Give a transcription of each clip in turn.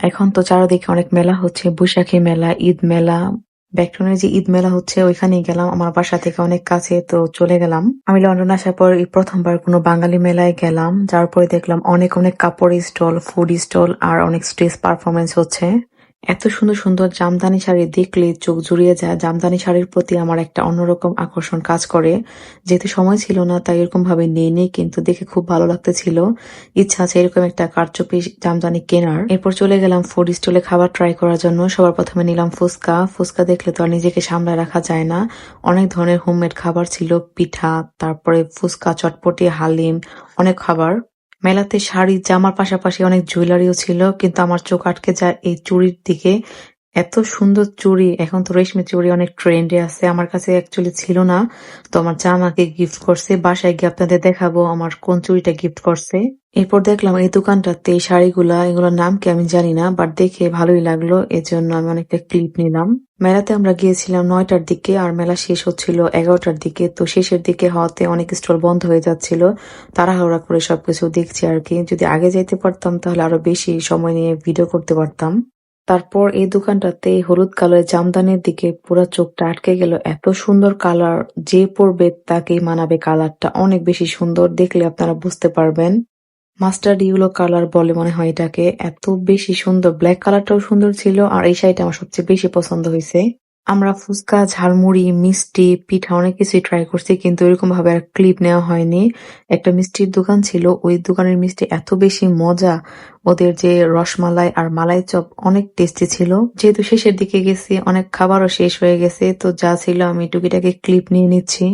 এখন তো চারদিকে অনেক মেলা হচ্ছে, বৈশাখী মেলা, ঈদ মেলা। ব্যাকটনের যে ঈদ মেলা হচ্ছে ওইখানেই গেলাম, আমার বাসা থেকে অনেক কাছে, তো চলে গেলাম। আমি লন্ডন আসার পর এই প্রথমবার কোনো বাঙালি মেলায় গেলাম, যার পরে দেখলাম অনেক অনেক কাপড়ের স্টল, ফুড স্টল আর অনেক স্টেজ পারফরমেন্স হচ্ছে। এত সুন্দর সুন্দর জামদানি শাড়ি দেখলে চোখ জুড়িয়ে যায়। জামদানি শাড়ির প্রতি আমার একটা অন্যরকম আকর্ষণ কাজ করে। যেহেতু সময় ছিল না তাই এরকম ভাবে নিইনি, কিন্তু দেখে খুব ভালো লাগতেছিল। ইচ্ছা আছে এরকম একটা কারচুপি জামদানি কেনার। এরপর চলে গেলাম ফুড স্টলে খাবার ট্রাই করার জন্য। সবার প্রথমে নিলাম ফুচকা। ফুচকা দেখলে তো আর নিজেকে সামলায় রাখা যায় না। অনেক ধরনের হোমমেড খাবার ছিল, পিঠা, তারপরে ফুচকা, চটপটি, হালিম, অনেক খাবার। মেলাতে শাড়ি, জামার পাশাপাশি অনেক জুয়েলারিও ছিল, কিন্তু আমার চোখ আটকে যায় এই চুড়ির দিকে। এত সুন্দর চুড়ি! এখন তো রেশমি চুড়ি অনেক ট্রেন্ডে আছে, আমার কাছে অ্যাকচুয়ালি ছিল না। তো আমার যা আমাকে গিফট করছে, বাসায় গিয়ে আপনাদের দেখাবো আমার কোন চুড়িটা গিফট করছে। এরপর দেখলাম এই দোকানটাতে এই শাড়িগুলা, এগুলোর নাম কি আমি জানি না, বাট দেখে ভালোই লাগলো, এজন্য আমি অনেকটা ক্লিপ নিলাম। মেলাতে আমরা গিয়েছিলাম 9টার দিকে আর মেলা শেষ হচ্ছিল 11টার দিকে। তো শেষের দিকে হওয়াতে অনেক স্টল বন্ধ হয়ে যাচ্ছিল। তাড়াহুড়া করে সবকিছু দেখছি আর কি। যদি আগে যাইতে পারতাম তাহলে আরো বেশি সময় নিয়ে ভিডিও করতে পারতাম। তারপর এই দোকানটাতে হলুদ কালারের জামদানির দিকে পুরা চোখটা আটকে গেল। এত সুন্দর কালার, যে পরবে তাকেই মানাবে। কালারটা অনেক বেশি সুন্দর, দেখলে আপনারা বুঝতে পারবেন। মাস্টার্ড ইয়েলো কালার বলে মনে হয় এটাকে। এত বেশি সুন্দর, ব্ল্যাক কালারটাও সুন্দর ছিল। আর এই শাড়িটা আমার সবচেয়ে বেশি পছন্দ হয়েছে। আমরা ফুচকা, ঝালমুড়ি, মিষ্টি, পিঠা অনেক কিছুই ট্রাই করছি, কিন্তু এরকম ভাবে আর ক্লিপ নেওয়া হয়নি। একটা মিষ্টির দোকান ছিল, ওই দোকানের মিষ্টি এত বেশি মজা। ওদের যে রসমালাই আর মালাই চপ অনেক টেস্টি ছিল। যেহেতু শেষের দিকে গেছি, অনেক খাবারও শেষ হয়ে গেছে, তো যা ছিল আমি টুকিটাকি ক্লিপ নিয়ে নিচ্ছি।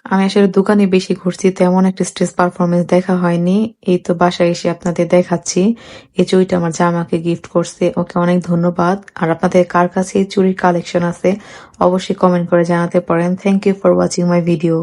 আমি আসলে দোকানে বেশি ঘুরছি, তেমন একটা স্টেজ পারফরমেন্স দেখা হয়নি। এই তো বাসায় এসে আপনাদের দেখাচ্ছি। এই চুড়িটা আমার যা আমাকে গিফট করছে, ওকে অনেক ধন্যবাদ। আর আপনাদের কার কাছে এই চুড়ির কালেকশন আছে অবশ্যই কমেন্ট করে জানাতে পারেন। Thank you for watching my video.